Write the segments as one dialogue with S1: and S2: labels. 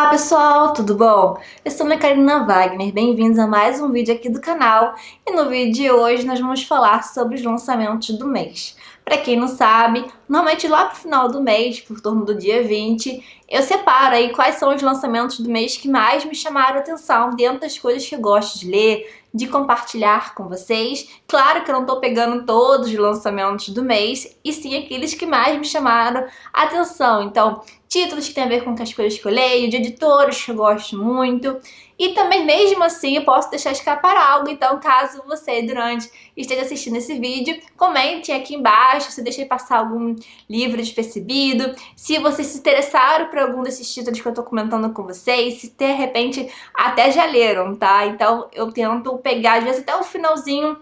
S1: Olá pessoal, tudo bom? Eu sou a Karina Wagner, bem-vindos a mais um vídeo aqui do canal e no vídeo de hoje nós vamos falar sobre os lançamentos do mês. Para quem não sabe, normalmente lá pro final do mês, por torno do dia 20, eu separo aí quais são os lançamentos do mês que mais me chamaram a atenção dentro das coisas que eu gosto de ler, de compartilhar com vocês. Claro que eu não tô pegando todos os lançamentos do mês, e sim aqueles que mais me chamaram a atenção. Então, títulos que tem a ver com as coisas que eu leio, de editores que eu gosto muito. E também, mesmo assim, eu posso deixar escapar algo. Então, caso você, durante esteja assistindo esse vídeo, comente aqui embaixo se eu deixei passar algum livro despercebido, se vocês se interessaram por algum desses títulos que eu tô comentando com vocês, se de repente até já leram, tá? Então, eu tento pegar, às vezes, até o finalzinho,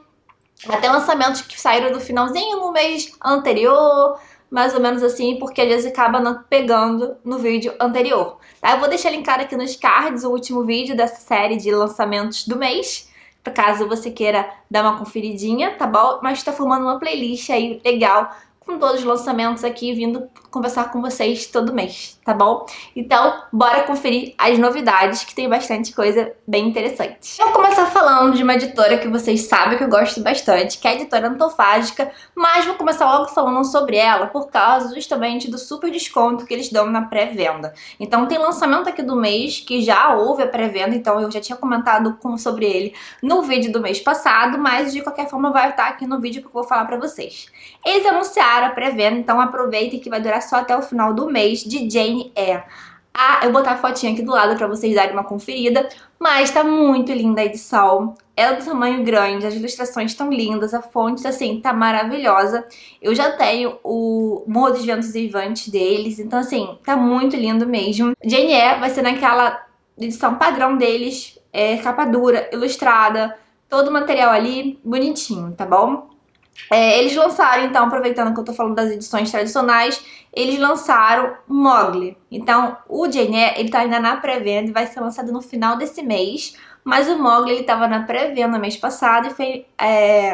S1: até lançamentos que saíram do finalzinho no mês anterior, mais ou menos assim, porque às vezes acaba não pegando no vídeo anterior, tá? Eu vou deixar linkado aqui nos cards o último vídeo dessa série de lançamentos do mês, para caso você queira dar uma conferidinha, tá bom? Mas tá formando uma playlist aí legal, com todos os lançamentos aqui, vindo conversar com vocês todo mês, tá bom? Então, bora conferir as novidades, que tem bastante coisa bem interessante. Eu vou começar falando de uma editora que vocês sabem que eu gosto bastante, que é a editora Antofágica, mas vou começar logo falando sobre ela por causa justamente do super desconto que eles dão na pré-venda. Então, tem lançamento aqui do mês que já houve a pré-venda, então eu já tinha comentado sobre ele no vídeo do mês passado, mas de qualquer forma vai estar aqui no vídeo que eu vou falar pra vocês. Eles anunciaram a pré-venda, então aproveitem que vai durar só até o final do mês, de Jane Eyre. Eu vou botar a fotinha aqui do lado pra vocês darem uma conferida, mas tá muito linda a edição. É do tamanho grande, as ilustrações estão lindas, a fonte, assim, tá maravilhosa. Eu já tenho o Morro dos Ventos Vivantes deles, então, assim, tá muito lindo mesmo. Jane Eyre vai ser naquela edição padrão deles, capa dura, ilustrada, todo o material ali bonitinho, tá bom? Eles lançaram, então, aproveitando que eu tô falando das edições tradicionais, eles lançaram Mowgli. Então, o Jane Eyre, ele tá ainda na pré-venda e vai ser lançado no final desse mês, mas o Mowgli, ele tava na pré-venda mês passado e foi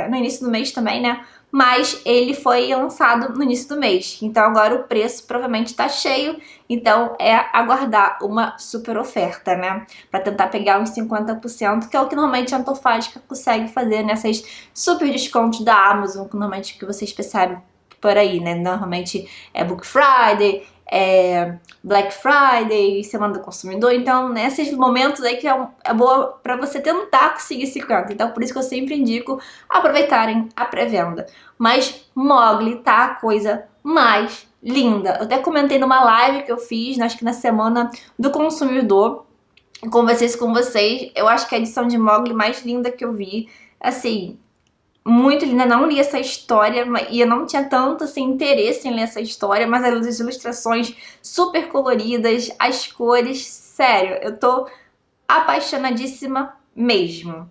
S1: no início do mês também, né? Mas ele foi lançado no início do mês. Então, agora o preço provavelmente tá cheio, então é aguardar uma super oferta, né? Pra tentar pegar uns 50%, que é o que normalmente a Antofágica consegue fazer nessas super descontos da Amazon, que normalmente que vocês percebem por aí, né? Normalmente é Book Friday, Black Friday, Semana do Consumidor. Então, nesses momentos aí que é boa pra você tentar conseguir 50%. Então, por isso que eu sempre indico aproveitarem a pré-venda. Mas Mowgli tá a coisa mais linda. Eu até comentei numa live que eu fiz, acho que na Semana do Consumidor, conversei isso com vocês. Eu acho que é a edição de Mowgli mais linda que eu vi. Assim, muito linda. Não li essa história e eu não tinha tanto assim, interesse em ler essa história, mas as ilustrações super coloridas, as cores, sério, eu tô apaixonadíssima mesmo.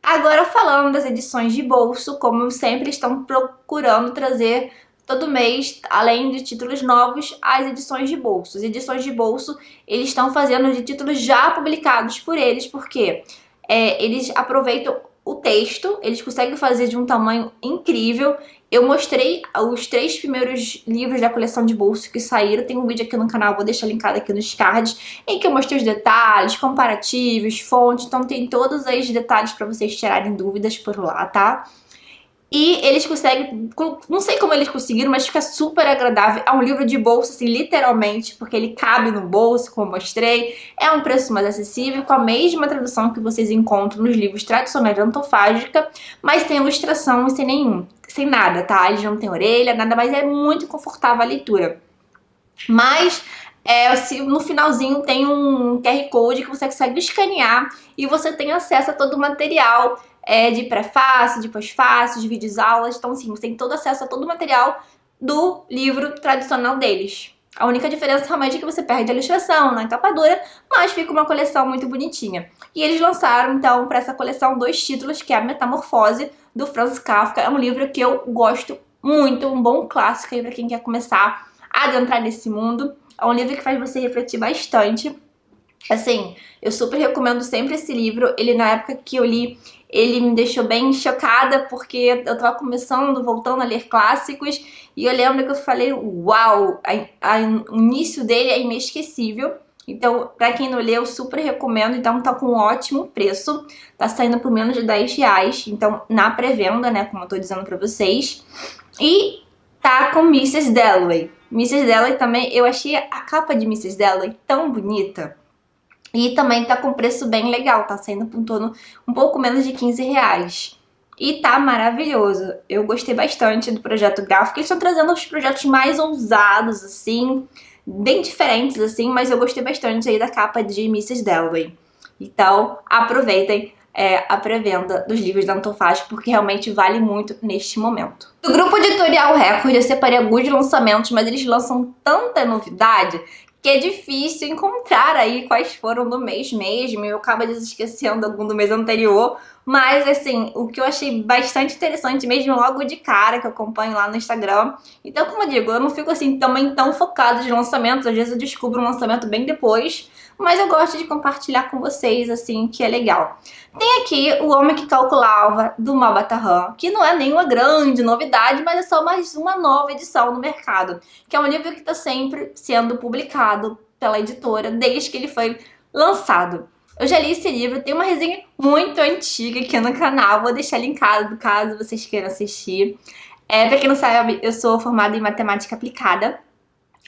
S1: Agora, falando das edições de bolso, como sempre estão procurando trazer todo mês, além de títulos novos, as edições de bolso. As edições de bolso, eles estão fazendo de títulos já publicados por eles, porque eles aproveitam o texto, eles conseguem fazer de um tamanho incrível. Eu mostrei os 3 primeiros livros da coleção de bolso que saíram. Tem um vídeo aqui no canal, vou deixar linkado aqui nos cards, em que eu mostrei os detalhes, comparativos, fontes. Então tem todos os detalhes para vocês tirarem dúvidas por lá, tá? E eles conseguem, não sei como eles conseguiram, mas fica super agradável. É um livro de bolso, assim, literalmente, porque ele cabe no bolso, como eu mostrei. É um preço mais acessível, com a mesma tradução que vocês encontram nos livros tradicionais da Antofágica, mas tem ilustração e sem nada, tá? Eles não têm orelha, nada, mas é muito confortável a leitura. Mas no finalzinho tem um QR Code que você consegue escanear e você tem acesso a todo o material de prefácio, de pós-fácio, de vídeos aulas. Então, assim, você tem todo acesso a todo o material do livro tradicional deles. A única diferença realmente é que você perde a ilustração na capa dura, mas fica uma coleção muito bonitinha. E eles lançaram, então, para essa coleção 2 títulos, que é a Metamorfose, do Franz Kafka. É um livro que eu gosto muito, um bom clássico aí para quem quer começar a adentrar nesse mundo. É um livro que faz você refletir bastante. Assim, eu super recomendo sempre esse livro. Ele, na época que eu li, ele me deixou bem chocada, porque eu tava voltando a ler clássicos, e eu lembro que eu falei, uau, o início dele é inesquecível. Então, pra quem não leu, super recomendo. Então, tá com um ótimo preço. Tá saindo por menos de R$ 10. Então, na pré-venda, né, como eu tô dizendo pra vocês. E tá com Mrs. Dalloway. Mrs. Dalloway também, eu achei a capa de Mrs. Dalloway tão bonita. E também tá com preço bem legal, tá saindo por torno um pouco menos de R$ 15. E tá maravilhoso. Eu gostei bastante do projeto gráfico. Eles estão trazendo os projetos mais ousados, assim, bem diferentes, assim, mas eu gostei bastante aí da capa de Mrs. Dalloway. Então, aproveitem a pré-venda dos livros da Antofágico, porque realmente vale muito neste momento. Do grupo Editorial Record, eu separei alguns lançamentos, mas eles lançam tanta novidade que é difícil encontrar aí quais foram do mês mesmo. Eu acabo esquecendo algum do mês anterior. Mas, assim, o que eu achei bastante interessante mesmo logo de cara, que eu acompanho lá no Instagram. Então, como eu digo, eu não fico, assim, também tão focada de lançamentos. Às vezes eu descubro um lançamento bem depois. Mas eu gosto de compartilhar com vocês, assim, que é legal. Tem aqui O Homem que Calculava, do Malbatarran, que não é nenhuma grande novidade, mas é só mais uma nova edição no mercado. Que é um livro que está sempre sendo publicado pela editora desde que ele foi lançado. Eu já li esse livro, tem uma resenha muito antiga aqui no canal, vou deixar linkado caso vocês queiram assistir. Pra quem não sabe, eu sou formada em matemática aplicada.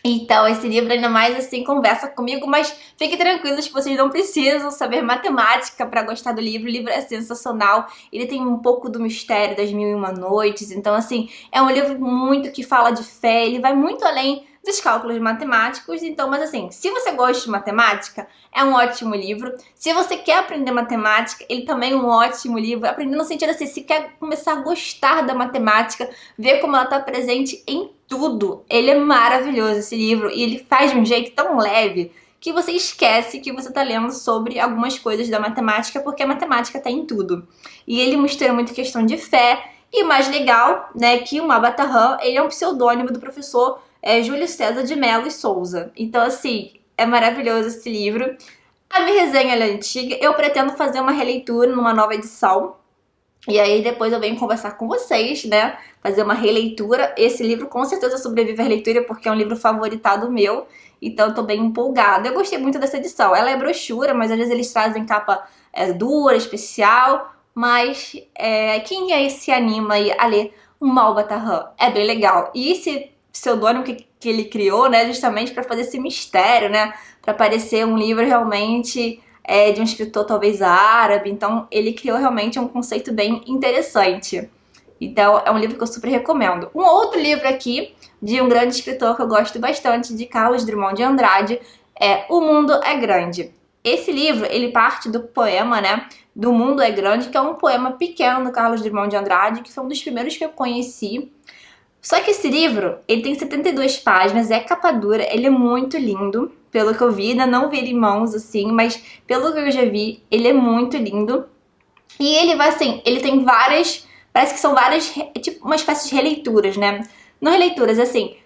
S1: Então, esse livro ainda mais assim conversa comigo, mas fiquem tranquilos que vocês não precisam saber matemática para gostar do livro. O livro é sensacional, ele tem um pouco do mistério das Mil e Uma Noites, então assim, é um livro muito que fala de fé, ele vai muito além dos cálculos matemáticos, então, mas assim, se você gosta de matemática, é um ótimo livro. Se você quer aprender matemática, ele também é um ótimo livro, aprendendo no sentido assim, se quer começar a gostar da matemática, ver como ela está presente em tudo. Ele é maravilhoso, esse livro, e ele faz de um jeito tão leve que você esquece que você está lendo sobre algumas coisas da matemática, porque a matemática está em tudo. E ele mistura muito questão de fé, e o mais legal, né, que o Malbatarran, ele é um pseudônimo do professor Júlio César de Mello e Souza. Então, assim, é maravilhoso esse livro. A minha resenha é antiga, eu pretendo fazer uma releitura numa nova edição. E aí depois eu venho conversar com vocês, né? Fazer uma releitura. Esse livro com certeza sobrevive à releitura porque é um livro favoritado meu. Então eu tô bem empolgada. Eu gostei muito dessa edição. Ela é brochura, mas às vezes eles trazem capa dura, especial. Mas quem aí se anima aí a ler o Malbatarran? É bem legal. E esse pseudônimo que ele criou, né? Justamente para fazer esse mistério, né? Para parecer um livro realmente de um escritor talvez árabe. Então ele criou realmente um conceito bem interessante. Então é um livro que eu super recomendo. Um outro livro aqui de um grande escritor que eu gosto bastante, de Carlos Drummond de Andrade, é O Mundo é Grande. Esse livro, ele parte do poema, né, do Mundo é Grande, que é um poema pequeno do Carlos Drummond de Andrade, que foi um dos primeiros que eu conheci. Só que esse livro, ele tem 72 páginas, é capa dura, ele é muito lindo. Pelo que eu vi, ainda não vi ele em mãos, assim, mas pelo que eu já vi, ele é muito lindo. E ele vai, assim, ele tem várias, parece que são várias, tipo uma espécie de releituras, né? Não releituras, assim,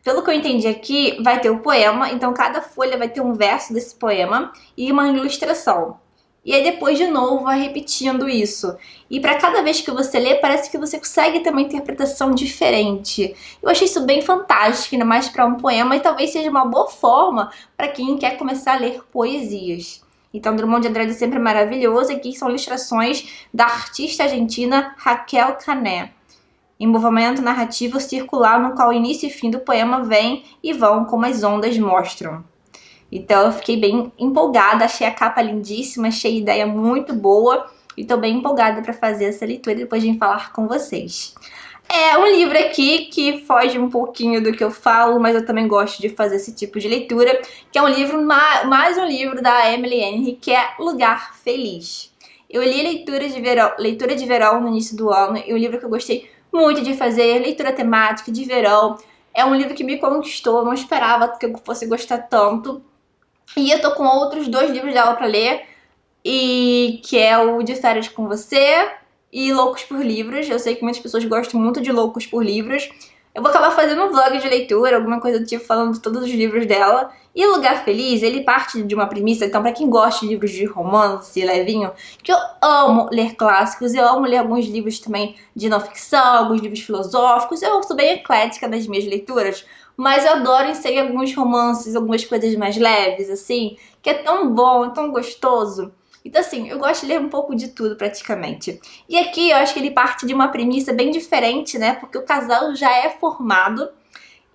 S1: pelo que eu entendi aqui, vai ter o poema, então cada folha vai ter um verso desse poema e uma ilustração. E aí depois de novo vai repetindo isso. E para cada vez que você lê, parece que você consegue ter uma interpretação diferente. Eu achei isso bem fantástico, ainda mais para um poema, e talvez seja uma boa forma para quem quer começar a ler poesias. Então, Drummond de Andrade é sempre maravilhoso. Aqui são ilustrações da artista argentina Raquel Cané. Envolvimento narrativo circular no qual o início e fim do poema vêm e vão como as ondas mostram. Então eu fiquei bem empolgada, achei a capa lindíssima, achei a ideia muito boa e tô bem empolgada para fazer essa leitura e depois de falar com vocês. É um livro aqui que foge um pouquinho do que eu falo, mas eu também gosto de fazer esse tipo de leitura, que é um livro, mais um livro da Emily Henry, que é Lugar Feliz. Eu li leitura de verão no início do ano, e um livro que eu gostei muito de fazer, leitura temática de verão. É um livro que me conquistou, eu não esperava que eu fosse gostar tanto. E eu tô com outros 2 livros dela pra ler, e que é o De Férias com Você e Loucos por Livros. Eu sei que muitas pessoas gostam muito de Loucos por Livros. Eu vou acabar fazendo um vlog de leitura, alguma coisa do tipo, falando de todos os livros dela. E O Lugar Feliz, ele parte de uma premissa, então pra quem gosta de livros de romance, levinho, que eu amo ler clássicos, eu amo ler alguns livros também de não ficção, alguns livros filosóficos, eu sou bem eclética nas minhas leituras, mas eu adoro inserir alguns romances, algumas coisas mais leves, assim, que é tão bom, é tão gostoso. Então, assim, eu gosto de ler um pouco de tudo, praticamente. E aqui eu acho que ele parte de uma premissa bem diferente, né? Porque o casal já é formado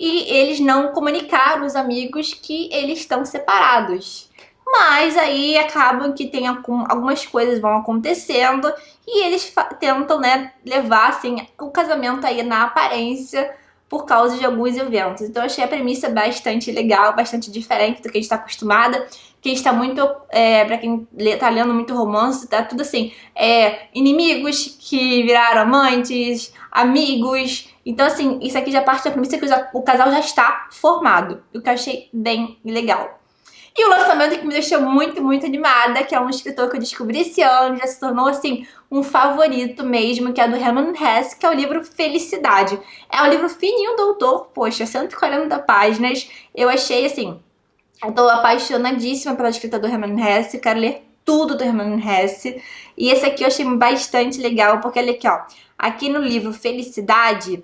S1: e eles não comunicaram aos amigos que eles estão separados. Mas aí acabam que tem algumas coisas vão acontecendo e eles tentam, né, levar assim o casamento aí na aparência por causa de alguns eventos. Então eu achei a premissa bastante legal, bastante diferente do que a gente está acostumada. Que está muito, pra quem tá lendo muito romance, tá tudo assim, inimigos que viraram amantes, amigos. Então assim, isso aqui já parte da premissa que o casal já está formado, o que eu achei bem legal. E o lançamento que me deixou muito, muito animada, que é um escritor que eu descobri esse ano, já se tornou, assim, um favorito mesmo, que é do Hermann Hesse, que é o livro Felicidade. É um livro fininho do autor, poxa, 140 páginas. Eu achei, assim, eu tô apaixonadíssima pela escrita do Hermann Hesse, quero ler tudo do Hermann Hesse. E esse aqui eu achei bastante legal, porque olha aqui, ó, aqui no livro Felicidade,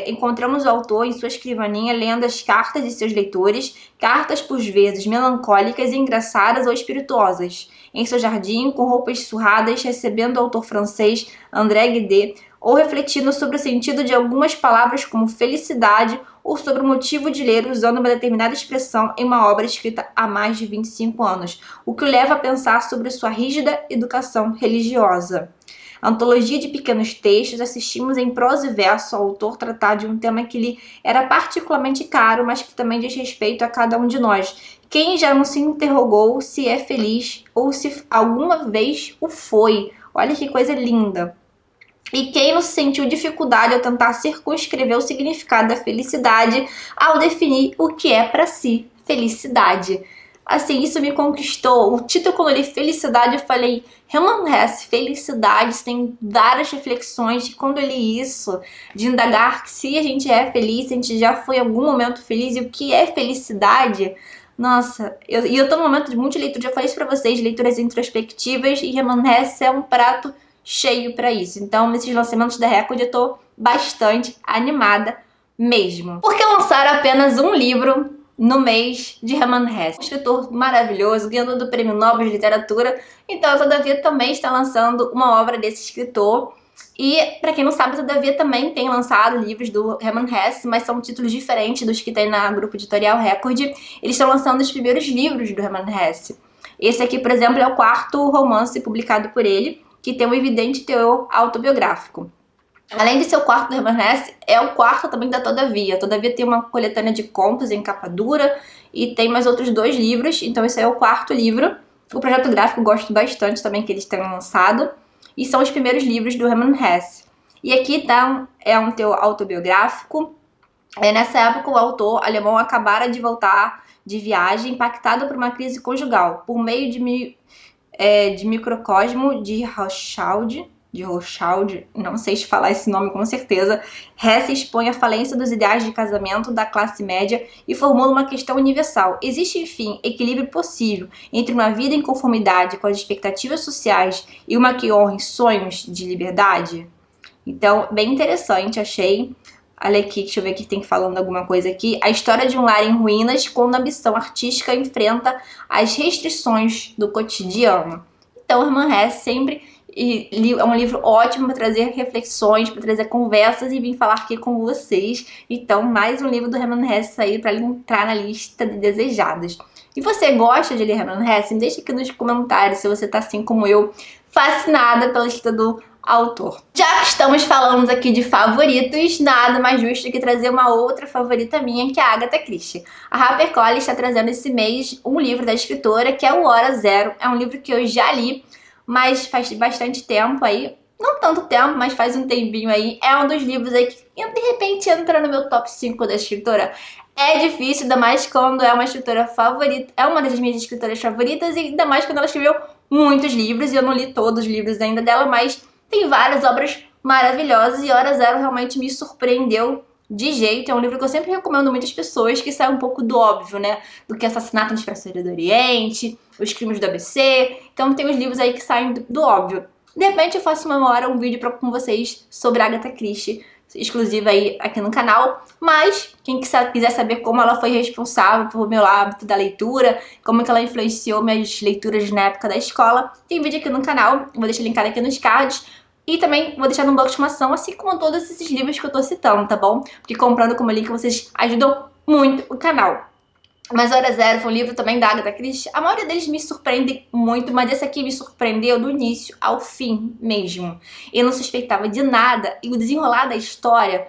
S1: encontramos o autor em sua escrivaninha lendo as cartas de seus leitores, cartas por vezes melancólicas, engraçadas ou espirituosas, em seu jardim, com roupas surradas, recebendo o autor francês André Gide, ou refletindo sobre o sentido de algumas palavras como felicidade, ou sobre o motivo de ler usando uma determinada expressão em uma obra escrita há mais de 25 anos, o que o leva a pensar sobre sua rígida educação religiosa. Antologia de pequenos textos, assistimos em prosa e verso ao autor tratar de um tema que lhe era particularmente caro, mas que também diz respeito a cada um de nós. Quem já não se interrogou se é feliz ou se alguma vez o foi? Olha que coisa linda! E quem não sentiu dificuldade ao tentar circunscrever o significado da felicidade ao definir o que é para si felicidade? Assim, isso me conquistou. O título, quando eu li Felicidade, eu falei, Hermann Hesse, felicidade, tem várias reflexões. E quando eu li isso, de indagar que se a gente é feliz, se a gente já foi em algum momento feliz, e o que é felicidade, nossa, eu tô num momento de muita leitura, já falei isso pra vocês, leituras introspectivas, e Hermann Hesse é um prato cheio pra isso. Então, nesses lançamentos da Record, eu tô bastante animada mesmo. Porque lançaram apenas um livro no mês de Hermann Hesse, um escritor maravilhoso, ganhador do Prêmio Nobel de Literatura. Então, a Todavia também está lançando uma obra desse escritor. E, para quem não sabe, a Todavia também tem lançado livros do Hermann Hesse, mas são títulos diferentes dos que tem na Grupo Editorial Record. Eles estão lançando os primeiros livros do Hermann Hesse. Esse aqui, por exemplo, é o quarto romance publicado por ele, que tem um evidente teor autobiográfico. Além de ser o quarto do Hermann Hesse, é o quarto também da Todavia. A Todavia tem uma coletânea de contos em capa dura e tem mais outros 2 livros, então esse é o quarto livro. O projeto gráfico eu gosto bastante também que eles tenham lançado. E são os primeiros livros do Hermann Hesse. E aqui tá, é um teor autobiográfico. Nessa época o autor alemão acabara de voltar de viagem, impactado por uma crise conjugal, por meio de microcosmo de Rothschild, não sei se falar esse nome com certeza. Hesse expõe a falência dos ideais de casamento da classe média e formula uma questão universal. Existe, enfim, equilíbrio possível entre uma vida em conformidade com as expectativas sociais e uma que honre sonhos de liberdade? Então, bem interessante, achei. Olha aqui, deixa eu ver aqui, tem falando alguma coisa aqui. A história de um lar em ruínas quando a ambição artística enfrenta as restrições do cotidiano. Então, Hermann Hesse sempre é um livro ótimo para trazer reflexões, para trazer conversas e vir falar aqui com vocês. Então, mais um livro do Hermann Hesse aí para entrar na lista de desejados. E você gosta de ler Hermann Hesse? Deixa aqui nos comentários se você tá assim como eu, fascinada pela escrita do autor. Já que estamos falando aqui de favoritos, nada mais justo que trazer uma outra favorita minha, que é a Agatha Christie. A HarperCollins está trazendo esse mês um livro da escritora, que é o Hora Zero. É um livro que eu já li, mas faz bastante tempo aí. Não tanto tempo, mas faz um tempinho aí. É um dos livros aí que de repente entra no meu top 5 da escritora. É difícil, ainda mais quando é uma escritora favorita. É uma das minhas escritoras favoritas, e ainda mais quando ela escreveu muitos livros. E eu não li todos os livros ainda dela, mas tem várias obras maravilhosas. E Hora Zero realmente me surpreendeu de jeito. É um livro que eu sempre recomendo a muitas pessoas, que sai um pouco do óbvio, né? Do que Assassinato na Expressões do Oriente, Os Crimes do ABC. Então tem os livros aí que saem do óbvio. De repente eu faço uma hora um vídeo com vocês sobre Agatha Christie, exclusiva aí aqui no canal, mas quem quiser saber como ela foi responsável pelo meu hábito da leitura, como que ela influenciou minhas leituras na época da escola, tem vídeo aqui no canal, vou deixar linkado aqui nos cards. E também vou deixar no bloco de exclamação, assim como todos esses livros que eu tô citando, tá bom? Porque comprando como link vocês ajudam muito o canal. Mas Hora Zero foi um livro também da Agatha Christie. A maioria deles me surpreende muito, mas esse aqui me surpreendeu do início ao fim mesmo. Eu não suspeitava de nada e o desenrolar da história,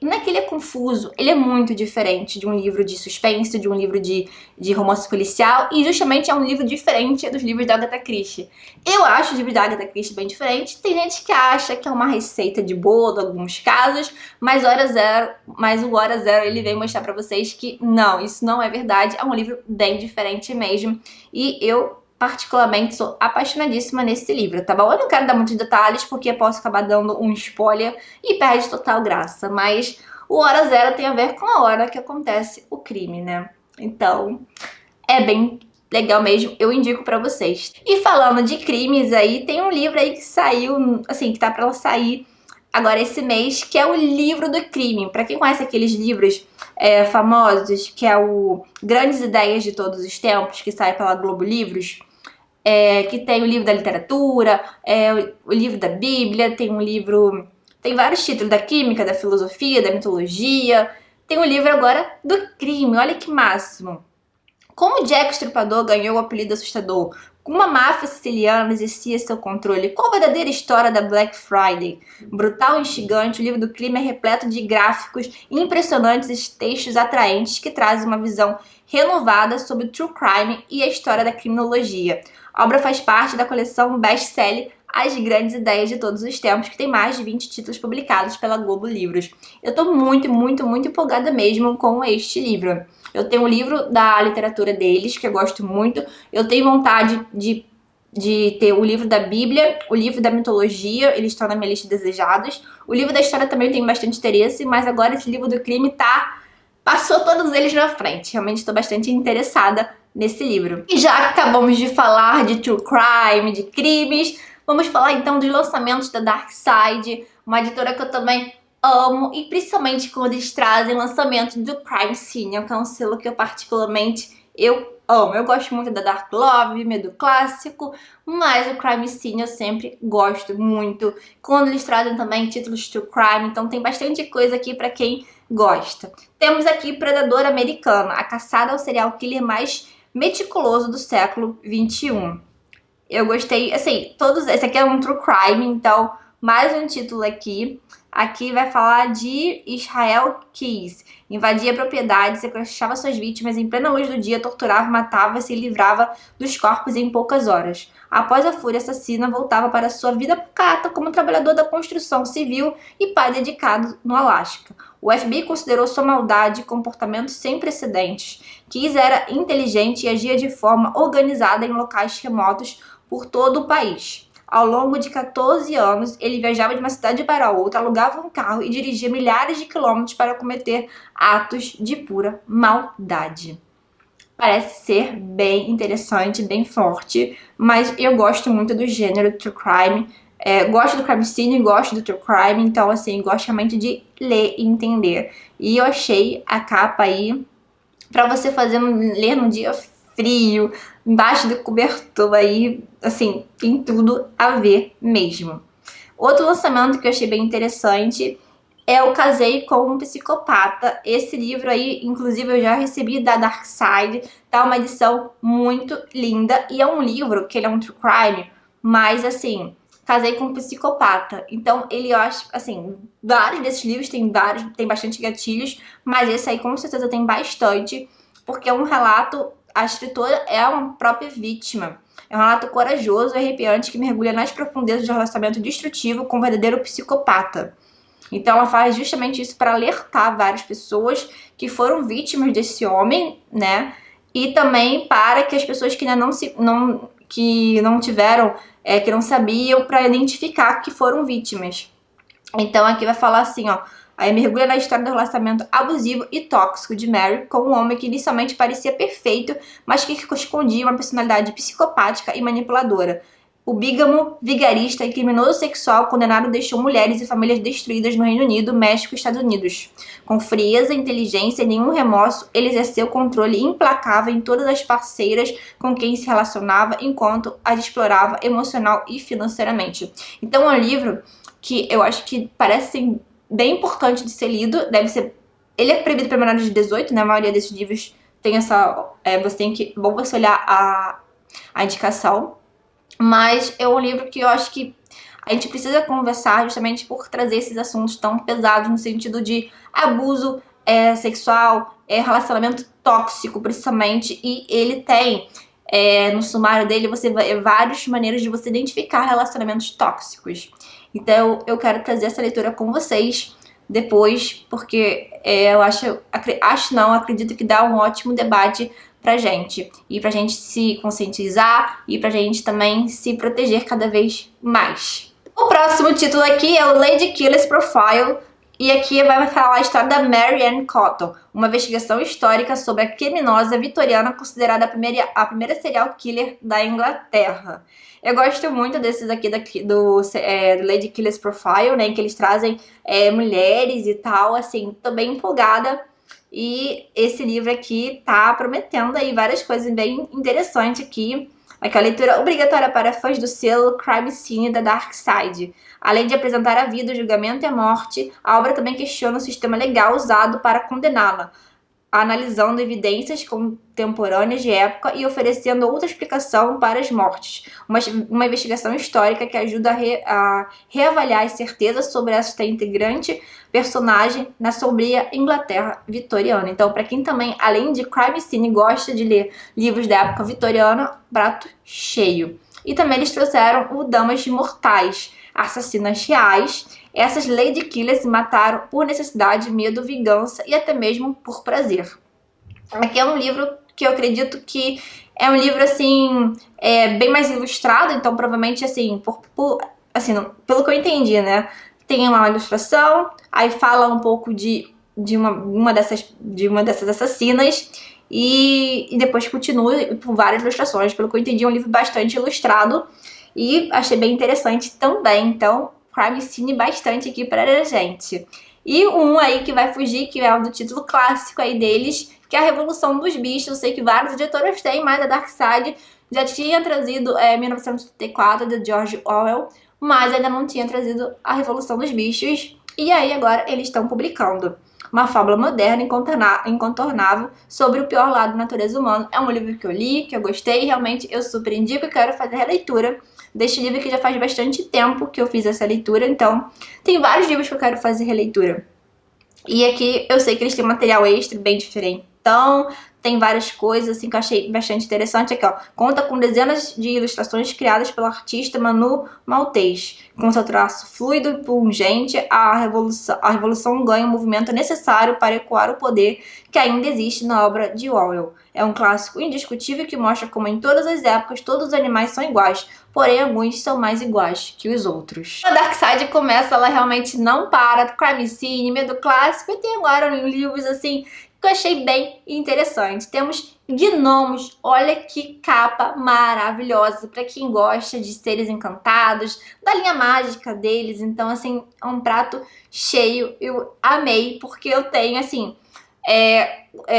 S1: não é que ele é confuso, ele é muito diferente de um livro de suspense, de um livro de romance policial, e justamente é um livro diferente dos livros da Agatha Christie. Eu acho os livros da Agatha Christie bem diferentes, tem gente que acha que é uma receita de bolo em alguns casos, mas o Hora Zero ele vem mostrar pra vocês que não, isso não é verdade, é um livro bem diferente mesmo, e eu particularmente sou apaixonadíssima nesse livro, tá bom? Eu não quero dar muitos detalhes porque eu posso acabar dando um spoiler e perde total graça, mas o Hora Zero tem a ver com a hora que acontece o crime, né? Então, é bem legal mesmo, eu indico pra vocês. E falando de crimes aí, tem um livro aí que saiu, assim, que tá pra sair agora esse mês, que é o Livro do Crime. Pra quem conhece aqueles livros famosos, que é o Grandes Ideias de Todos os Tempos, que sai pela Globo Livros, que tem o livro da literatura, o livro da Bíblia, tem vários títulos da química, da filosofia, da mitologia, tem o livro agora do crime, olha que máximo. Como Jack o Estripador ganhou o apelido assustador? Como a máfia siciliana exercia seu controle? Qual a verdadeira história da Black Friday? Brutal e instigante, o livro do crime é repleto de gráficos impressionantes e textos atraentes que trazem uma visão renovada sobre o true crime e a história da criminologia. A obra faz parte da coleção best-seller As Grandes Ideias de Todos os Tempos, que tem mais de 20 títulos publicados pela Globo Livros. Eu tô muito empolgada mesmo com este livro. Eu tenho um livro da literatura deles, que eu gosto muito. Eu tenho vontade de ter o livro da Bíblia, o livro da mitologia, eles estão na minha lista de desejados. O livro da história também eu tenho bastante interesse, mas agora esse livro do crime passou todos eles na frente. Realmente estou bastante interessada nesse livro. E já que acabamos de falar de true crime, de crimes, vamos falar então dos lançamentos da Dark Side, uma editora que eu também amo, e principalmente quando eles trazem lançamento do Crime Scene, que é um selo que eu particularmente amo. Eu gosto muito da Dark Love, meio do clássico, mas o Crime Scene eu sempre gosto muito. Quando eles trazem também títulos true crime, então tem bastante coisa aqui pra quem gosta. Temos aqui Predador Americano, a caçada ao serial killer mais meticuloso do século XXI. Eu gostei, assim, esse aqui é um true crime, então mais um título aqui. Aqui vai falar de Israel Keys. Invadia propriedades, sequestrava suas vítimas em plena luz do dia, torturava, matava e se livrava dos corpos em poucas horas. Após a fúria assassina, voltava para sua vida pacata como trabalhador da construção civil e pai dedicado no Alasca. O FBI considerou sua maldade e comportamento sem precedentes. Keys era inteligente e agia de forma organizada em locais remotos por todo o país. Ao longo de 14 anos, ele viajava de uma cidade para outra, alugava um carro e dirigia milhares de quilômetros para cometer atos de pura maldade. Parece ser bem interessante, bem forte, mas eu gosto muito do gênero true crime. Gosto do crime scene, gosto do true crime, então assim, gosto realmente de ler e entender. E eu achei a capa aí pra você ler num dia frio, embaixo do cobertor aí, assim, tem tudo a ver mesmo. Outro lançamento que eu achei bem interessante é o Casei com um Psicopata. Esse livro aí, inclusive, eu já recebi da Dark Side, tá uma edição muito linda, e é um livro que ele é um true crime, mas assim, Casei com um Psicopata. Então, ele, eu acho, assim, vários desses livros tem bastante gatilhos, mas esse aí com certeza tem bastante, porque é um relato. A escritora é uma própria vítima. É um relato corajoso e arrepiante que mergulha nas profundezas de um relacionamento destrutivo com um verdadeiro psicopata. Então ela faz justamente isso para alertar várias pessoas que foram vítimas desse homem, né? E também para que as pessoas que ainda que não sabiam, para identificar que foram vítimas. Então aqui vai falar assim, ó. Aí mergulha na história do relacionamento abusivo e tóxico de Mary com um homem que inicialmente parecia perfeito, mas que escondia uma personalidade psicopática e manipuladora. O bígamo, vigarista e criminoso sexual condenado deixou mulheres e famílias destruídas no Reino Unido, México e Estados Unidos. Com frieza, inteligência e nenhum remorso, ele exerceu controle implacável em todas as parceiras com quem se relacionava, enquanto as explorava emocional e financeiramente. Então é um livro que eu acho que parece bem importante de ser lido. Ele é proibido para menores de 18, né? A maioria desses livros tem essa... bom você olhar a indicação. Mas é um livro que eu acho que a gente precisa conversar justamente por trazer esses assuntos tão pesados no sentido de abuso sexual, relacionamento tóxico principalmente, e ele tem no sumário dele você vai várias maneiras de você identificar relacionamentos tóxicos. Então eu quero trazer essa leitura com vocês depois, porque eu acredito que dá um ótimo debate pra gente, e pra gente se conscientizar e pra gente também se proteger cada vez mais. O próximo título aqui é o Lady Killer's Profile, e aqui vai falar a história da Mary Ann Cotton, uma investigação histórica sobre a criminosa vitoriana considerada a primeira serial killer da Inglaterra. Eu gosto muito desses aqui do Lady Killer's Profile, né, que eles trazem mulheres e tal, assim, tô bem empolgada. E esse livro aqui tá prometendo aí várias coisas bem interessantes aqui. Aqui é a leitura obrigatória para fãs do selo Crime Scene da Dark Side. Além de apresentar a vida, o julgamento e a morte, a obra também questiona o sistema legal usado para condená-la, analisando evidências contemporâneas de época e oferecendo outra explicação para as mortes. Uma investigação histórica que ajuda a reavaliar as certezas sobre esta integrante personagem na sombria Inglaterra vitoriana. Então, para quem também, além de Crime Scene, gosta de ler livros da época vitoriana, prato cheio. E também eles trouxeram o Damas Mortais, assassinas reais. Essas Lady Killers mataram por necessidade, medo, vingança e até mesmo por prazer. Aqui é um livro que eu acredito que é um livro, assim, bem mais ilustrado, então provavelmente, assim, pelo que eu entendi, né? Tem uma ilustração, aí fala um pouco de uma dessas assassinas e depois continua por várias ilustrações. Pelo que eu entendi, é um livro bastante ilustrado e achei bem interessante também, então Crime Scene bastante aqui pra gente. E um aí que vai fugir, que é o do título clássico aí deles, que é a Revolução dos Bichos. Eu sei que vários editores têm, mas a Dark Side já tinha trazido 1984, de George Orwell, mas ainda não tinha trazido a Revolução dos Bichos. E aí agora eles estão publicando uma fábula moderna incontornável sobre o pior lado da natureza humana. É um livro que eu li, que eu gostei, e realmente eu super indico e quero fazer a releitura deste livro, que já faz bastante tempo que eu fiz essa leitura, então tem vários livros que eu quero fazer releitura. E aqui eu sei que eles têm material extra bem diferente, então tem várias coisas assim que eu achei bastante interessante. Aqui, ó, conta com dezenas de ilustrações criadas pelo artista Manu Maltês. Com seu traço fluido e pungente, a revolução ganha o movimento necessário para ecoar o poder que ainda existe na obra de Orwell. É um clássico indiscutível que mostra como em todas as épocas todos os animais são iguais, porém alguns são mais iguais que os outros. A Dark Side começa, ela realmente não para, Crime Scene, Medo Clássico, e tem agora livros assim que eu achei bem interessante. Temos gnomos, olha que capa maravilhosa para quem gosta de seres encantados, da linha mágica deles. Então, assim, é um prato cheio. Eu amei, porque eu tenho, assim,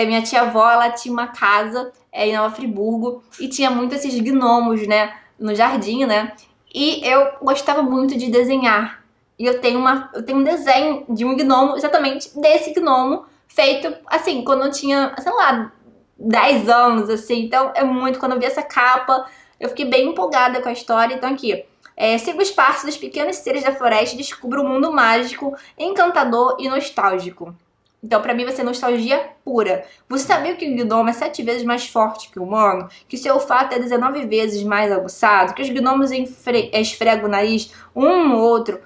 S1: minha tia-avó, ela tinha uma casa em Nova Friburgo e tinha muito esses gnomos, né, no jardim, né, e eu gostava muito de desenhar. E eu tenho um desenho de um gnomo, exatamente desse gnomo, feito, assim, quando eu tinha, sei lá, 10 anos, assim. Então, quando eu vi essa capa, eu fiquei bem empolgada com a história. Então, aqui, siga os passos dos pequenos seres da floresta e descubra um mundo mágico, encantador e nostálgico. Então, pra mim, vai ser nostalgia pura. Você sabia que o gnomo é 7 vezes mais forte que o humano? Que seu olfato é 19 vezes mais aguçado? Que os gnomos esfregam o nariz um no outro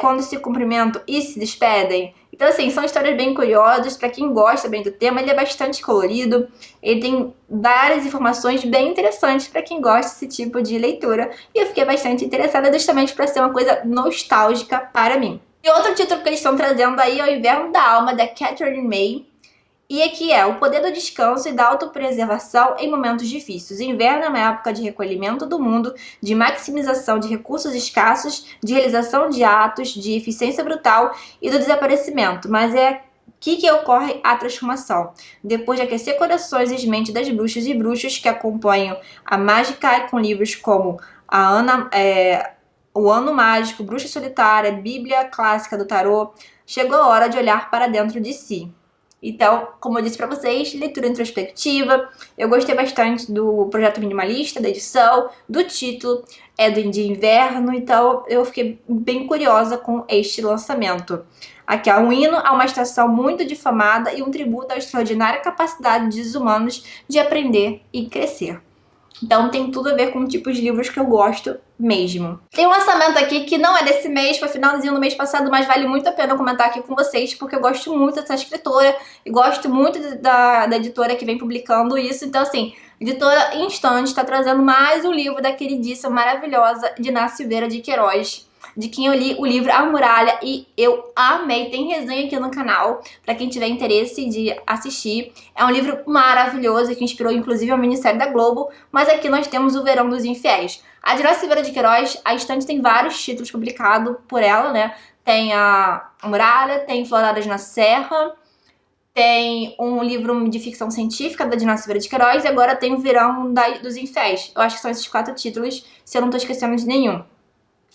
S1: quando se cumprimentam e se despedem? Então, assim, são histórias bem curiosas pra quem gosta bem do tema. Ele é bastante colorido, ele tem várias informações bem interessantes pra quem gosta desse tipo de leitura. E eu fiquei bastante interessada justamente pra ser uma coisa nostálgica para mim. E outro título que eles estão trazendo aí é O Inverno da Alma, da Catherine May. E aqui é o poder do descanso e da autopreservação em momentos difíceis. O inverno é uma época de recolhimento do mundo, de maximização de recursos escassos, de realização de atos, de eficiência brutal e do desaparecimento. Mas é aqui que ocorre a transformação. Depois de aquecer corações e mentes das bruxas e bruxos que acompanham a mágica com livros como O Ano Mágico, Bruxa Solitária, Bíblia Clássica do Tarô, chegou a hora de olhar para dentro de si. Então, como eu disse para vocês, leitura introspectiva. Eu gostei bastante do projeto minimalista, da edição, do título, de inverno. Então, eu fiquei bem curiosa com este lançamento. Aqui é um hino a uma estação muito difamada e um tributo à extraordinária capacidade dos humanos de aprender e crescer. Então tem tudo a ver com o tipo de livros que eu gosto mesmo. Tem um lançamento aqui que não é desse mês, foi finalzinho do mês passado, mas vale muito a pena comentar aqui com vocês, porque eu gosto muito dessa escritora e gosto muito da editora que vem publicando isso. Então assim, a editora Instante está trazendo mais um livro da queridíssima, maravilhosa Diná Silveira de Queiroz, de quem eu li o livro A Muralha e eu amei. Tem resenha aqui no canal para quem tiver interesse de assistir. É um livro maravilhoso que inspirou inclusive a minissérie da Globo, mas aqui nós temos O Verão dos Infiéis. A Diná Silveira de Queiroz, a Estante tem vários títulos publicados por ela, né? Tem a Muralha, tem Floradas na Serra, tem um livro de ficção científica da Diná Silveira de Queiroz e agora tem O Verão dos Infiéis. Eu acho que são esses 4 títulos, se eu não tô esquecendo de nenhum.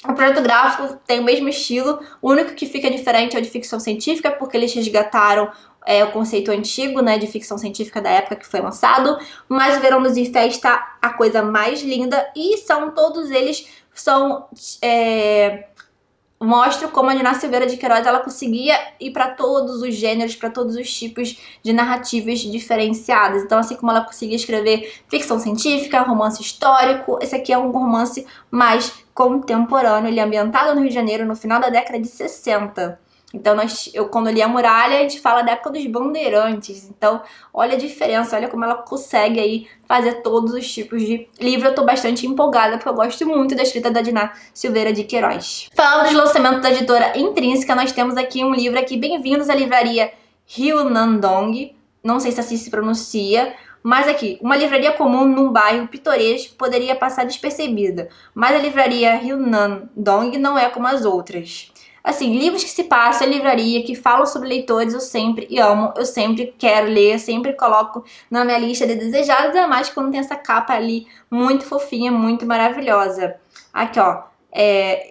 S1: O projeto gráfico tem o mesmo estilo, o único que fica diferente é o de ficção científica, porque eles resgataram o conceito antigo, né, de ficção científica da época que foi lançado, mas o Verão dos Infiéis está a coisa mais linda e todos eles mostram como a Diná Silveira de Queiroz ela conseguia ir para todos os gêneros, para todos os tipos de narrativas diferenciadas. Então, assim como ela conseguia escrever ficção científica, romance histórico, esse aqui é um romance mais contemporâneo. Ele é ambientado no Rio de Janeiro no final da década de 60. Então, quando eu li A Muralha, a gente fala da época dos bandeirantes. Então, olha a diferença, olha como ela consegue aí fazer todos os tipos de livro. Eu tô bastante empolgada, porque eu gosto muito da escrita da Diná Silveira de Queiroz. Falando dos lançamentos da editora Intrínseca, nós temos aqui um livro aqui, Bem-vindos à livraria Ryunandong. Não sei se assim se pronuncia, mas aqui, uma livraria comum num bairro pitoresco poderia passar despercebida, mas a livraria Ryunandong não é como as outras. Assim, livros que se passam em livraria, que falam sobre leitores, eu sempre amo, eu sempre quero ler, eu sempre coloco na minha lista de desejados, ainda mais quando tem essa capa ali muito fofinha, muito maravilhosa. Aqui, ó,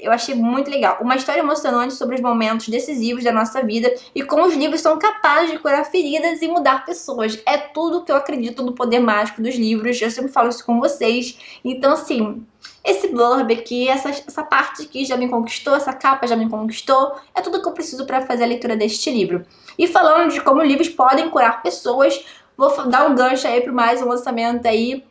S1: eu achei muito legal. Uma história emocionante sobre os momentos decisivos da nossa vida e como os livros são capazes de curar feridas e mudar pessoas. É tudo que eu acredito no poder mágico dos livros, eu sempre falo isso com vocês. Então, assim, esse blurb aqui, essa parte aqui já me conquistou, essa capa já me conquistou, é tudo que eu preciso para fazer a leitura deste livro. E falando de como livros podem curar pessoas, vou dar um gancho aí para mais um lançamento aí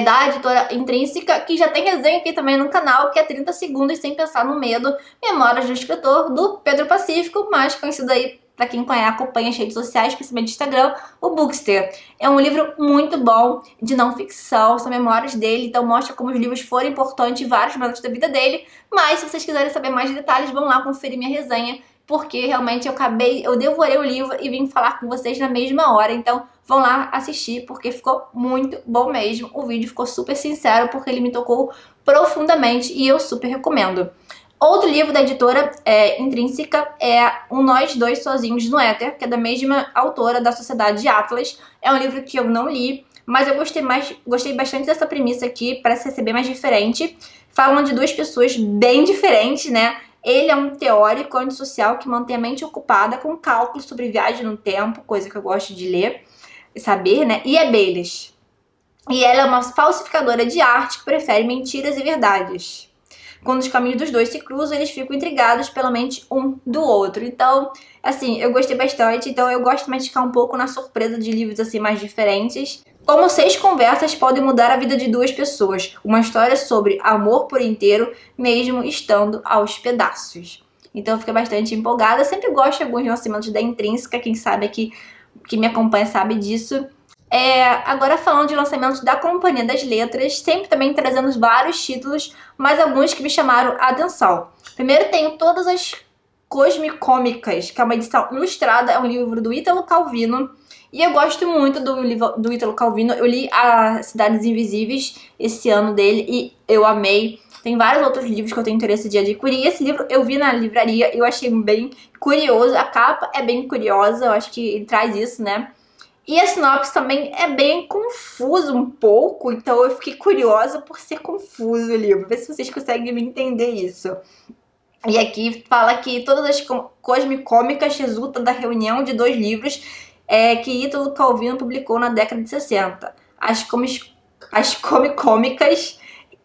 S1: da editora Intrínseca, que já tem resenha aqui também no canal, que é 30 segundos sem pensar no medo, Memórias do Escritor, do Pedro Pacífico, mais conhecido aí para quem acompanha as redes sociais, principalmente Instagram, o Bookster. É um livro muito bom, de não ficção, são memórias dele, então mostra como os livros foram importantes em vários momentos da vida dele, mas se vocês quiserem saber mais detalhes, vão lá conferir minha resenha, porque realmente eu devorei o livro e vim falar com vocês na mesma hora, então vão lá assistir, porque ficou muito bom mesmo, o vídeo ficou super sincero, porque ele me tocou profundamente e eu super recomendo. Outro livro da editora Intrínseca é Um Nós Dois Sozinhos no Éter, que é da mesma autora da Sociedade de Atlas. É um livro que eu não li, mas eu gostei bastante dessa premissa aqui, parece ser bem mais diferente. Falam de 2 pessoas bem diferentes, né? Ele é um teórico antissocial que mantém a mente ocupada com cálculos sobre viagem no tempo, coisa que eu gosto de ler e saber, né? E abelhas. E ela é uma falsificadora de arte que prefere mentiras e verdades. Quando os caminhos dos dois se cruzam, eles ficam intrigados pela mente um do outro. Então, assim, eu gostei bastante. Então, eu gosto mais de ficar um pouco na surpresa de livros assim mais diferentes. Como 6 conversas podem mudar a vida de 2 pessoas. Uma história sobre amor por inteiro, mesmo estando aos pedaços. Então, eu fiquei bastante empolgada. Eu sempre gosto de alguns lançamentos da Intrínseca. Quem sabe aqui, que me acompanha sabe disso. Agora falando de lançamentos da Companhia das Letras, sempre também trazendo vários títulos, mas alguns que me chamaram a atenção. Primeiro tenho Todas as Cosmicômicas, que é uma edição ilustrada, é um livro do Ítalo Calvino. E eu gosto muito do livro do Ítalo Calvino. Eu li A Cidades Invisíveis esse ano dele e eu amei. Tem vários outros livros que eu tenho interesse de adquirir. Esse livro eu vi na livraria e eu achei bem curioso. A capa é bem curiosa, eu acho que ele traz isso, né? E a sinopse também é bem confuso um pouco, então eu fiquei curiosa por ser confuso o livro. Ver se vocês conseguem me entender isso. E aqui fala que todas as cosmicômicas resultam da reunião de dois livros que Ítalo Calvino publicou na década de 60. As comicômicas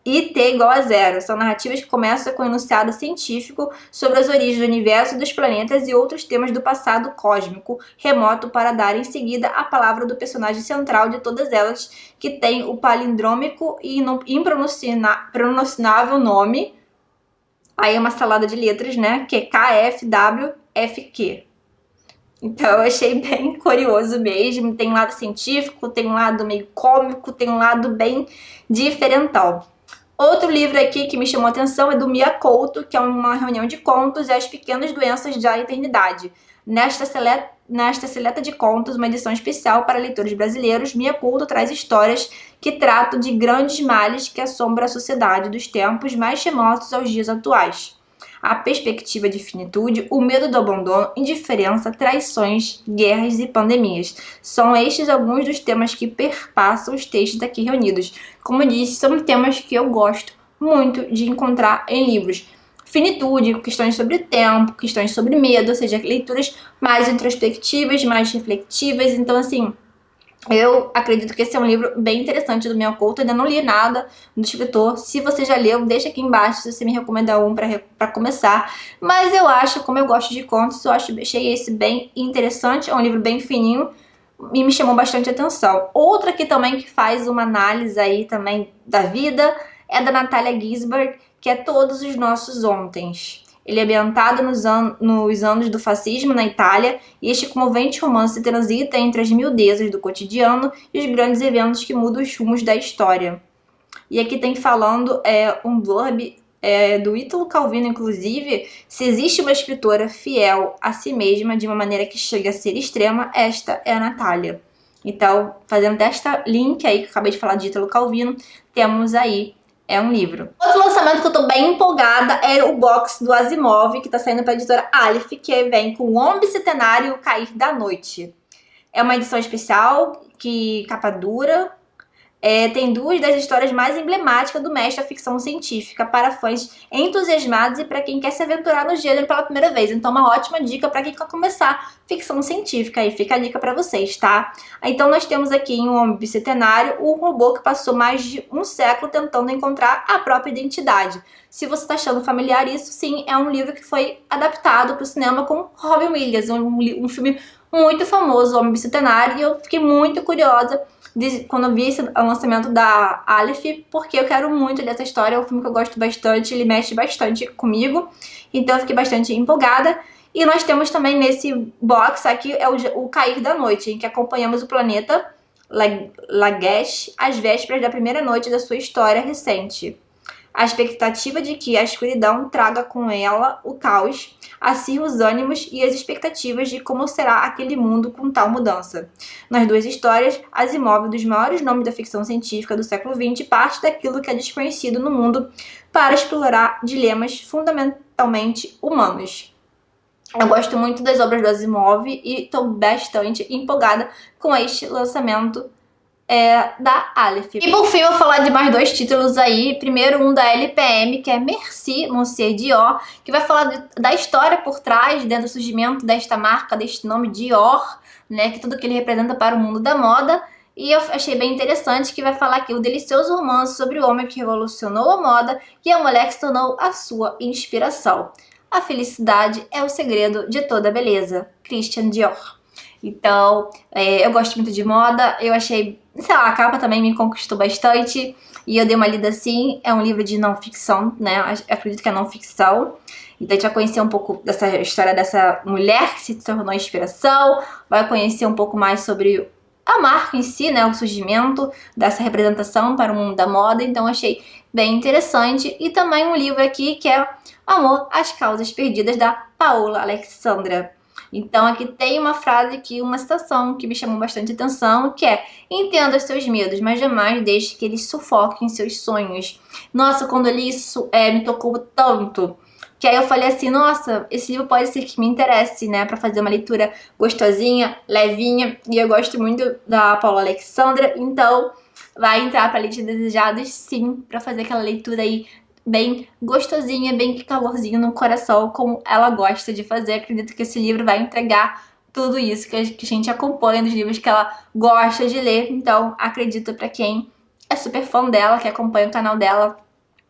S1: e T igual a zero. São narrativas que começam com um enunciado científico sobre as origens do universo, dos planetas e outros temas do passado cósmico remoto para dar em seguida a palavra do personagem central de todas elas, que tem o palindrômico e impronunciável nome. Aí é uma salada de letras, né? Que é KFWFQ. Então eu achei bem curioso mesmo. Tem um lado científico, tem um lado meio cômico, tem um lado bem diferentão. Outro livro aqui que me chamou a atenção é do Mia Couto, que é uma reunião de contos e as pequenas doenças da eternidade. Nesta seleta de contos, uma edição especial para leitores brasileiros, Mia Couto traz histórias que tratam de grandes males que assombram a sociedade dos tempos mais remotos aos dias atuais. A perspectiva de finitude, o medo do abandono, indiferença, traições, guerras e pandemias. São estes alguns dos temas que perpassam os textos aqui reunidos. Como eu disse, são temas que eu gosto muito de encontrar em livros. Finitude, questões sobre tempo, questões sobre medo, ou seja, leituras mais introspectivas, mais reflexivas. Então, assim, eu acredito que esse é um livro bem interessante do Mia Couto. Ainda não li nada do escritor. Se você já leu, deixa aqui embaixo se você me recomenda um pra começar. Mas eu acho, como eu gosto de contos, achei esse bem interessante. É um livro bem fininho e me chamou bastante atenção. Outra aqui também que faz uma análise aí também da vida é da Natalia Ginzburg, que é Todos os Nossos Ontens. Ele é ambientado nos anos do fascismo na Itália, e este comovente romance transita entre as miudezas do cotidiano e os grandes eventos que mudam os rumos da história. E aqui tem falando um blurb do Ítalo Calvino, inclusive: se existe uma escritora fiel a si mesma de uma maneira que chega a ser extrema, esta é a Natália. Então, fazendo desta link aí que eu acabei de falar de Ítalo Calvino, temos aí um livro. Outro lançamento que eu tô bem empolgada é o box do Asimov, que tá saindo pra editora Aleph, que vem com o Homem Bicentenário e o Cair da Noite. É uma edição especial, que capa dura. Tem duas das histórias mais emblemáticas do mestre da ficção científica para fãs entusiasmados e para quem quer se aventurar no gênero pela primeira vez. Então, uma ótima dica para quem quer começar ficção científica. Aí fica a dica para vocês, tá? Então, nós temos aqui em Um Homem Bicentenário o robô que passou mais de um século tentando encontrar a própria identidade. Se você está achando familiar isso, sim, é um livro que foi adaptado para o cinema com Robin Williams, um filme muito famoso, O Homem Bicentenário, e eu fiquei muito curiosa quando eu vi esse lançamento da Aleph, porque eu quero muito ler essa história. É um filme que eu gosto bastante, ele mexe bastante comigo, então eu fiquei bastante empolgada. E nós temos também nesse box aqui o Cair da Noite, em que acompanhamos o planeta Lagash às vésperas da primeira noite da sua história recente. A expectativa de que a escuridão traga com ela o caos, acirra os ânimos e as expectativas de como será aquele mundo com tal mudança. Nas duas histórias, Asimov, dos maiores nomes da ficção científica do século XX, parte daquilo que é desconhecido no mundo para explorar dilemas fundamentalmente humanos. Eu gosto muito das obras do Asimov e estou bastante empolgada com este lançamento da Aleph. E por fim eu vou falar de mais dois títulos aí. Primeiro um da LPM, que é Merci, Monsieur Dior, que vai falar da história por trás, do surgimento desta marca, deste nome Dior, né, que tudo que ele representa para o mundo da moda. E eu achei bem interessante que vai falar aqui o delicioso romance sobre o homem que revolucionou a moda e a mulher que se tornou a sua inspiração. A felicidade é o segredo de toda beleza. Christian Dior. Então, eu gosto muito de moda, eu achei, sei lá, a capa também me conquistou bastante e eu dei uma lida assim. É um livro de não ficção, né? Eu acredito que é não ficção. Então a gente vai conhecer um pouco dessa história dessa mulher que se tornou inspiração, vai conhecer um pouco mais sobre a marca em si, né, o surgimento dessa representação para o mundo da moda, então achei bem interessante. E também um livro aqui que é Amor às Causas Perdidas, da Paola Alexandra. Então aqui tem uma frase aqui, uma citação que me chamou bastante atenção, que é: entenda os seus medos, mas jamais deixe que eles sufoquem seus sonhos. Nossa, quando eu li isso, me tocou tanto. Que aí eu falei assim, nossa, esse livro pode ser que me interesse, né, pra fazer uma leitura gostosinha, levinha, e eu gosto muito da Paola Alexandra, então vai entrar pra lista de desejados, sim, pra fazer aquela leitura aí bem gostosinha, bem calorzinho no coração, como ela gosta de fazer. Acredito que esse livro vai entregar tudo isso que a gente acompanha nos livros que ela gosta de ler, então acredito pra quem é super fã dela, que acompanha o canal dela,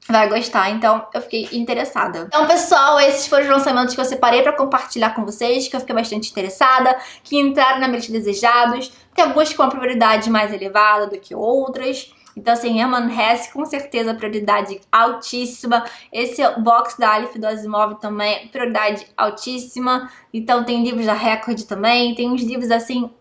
S1: vai gostar, então eu fiquei interessada. Então, pessoal, esses foram os lançamentos que eu separei pra compartilhar com vocês, que eu fiquei bastante interessada, que entraram na minha lista de desejados, que alguns com uma prioridade mais elevada do que outras. Então, assim, Hermann Hesse, com certeza, prioridade altíssima. Esse box da Aleph do Asimov também, prioridade altíssima. Então, tem livros da Record também, tem uns livros, assim,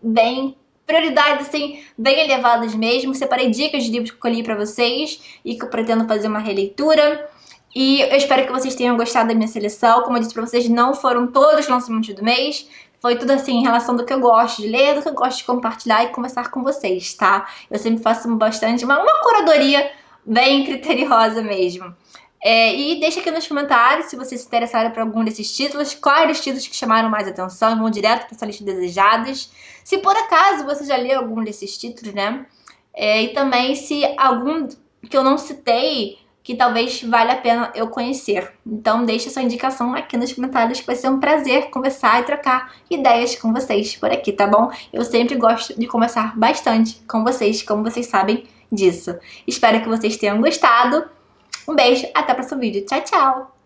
S1: prioridades, assim, bem elevadas mesmo. Separei dicas de livros que eu li pra vocês e que eu pretendo fazer uma releitura. E eu espero que vocês tenham gostado da minha seleção. Como eu disse pra vocês, não foram todos os lançamentos do mês. Foi tudo assim em relação do que eu gosto de ler, do que eu gosto de compartilhar e conversar com vocês, tá? Eu sempre faço bastante, uma curadoria bem criteriosa mesmo. E deixa aqui nos comentários se vocês se interessaram por algum desses títulos, quais os títulos que chamaram mais atenção, vão direto para essa lista de desejados. Se por acaso você já leu algum desses títulos, né? E também se algum que eu não citei, que talvez valha a pena eu conhecer. Então deixa sua indicação aqui nos comentários, que vai ser um prazer conversar e trocar ideias com vocês por aqui, tá bom? Eu sempre gosto de conversar bastante com vocês, como vocês sabem disso. Espero que vocês tenham gostado. Um beijo, até o próximo vídeo. Tchau, tchau!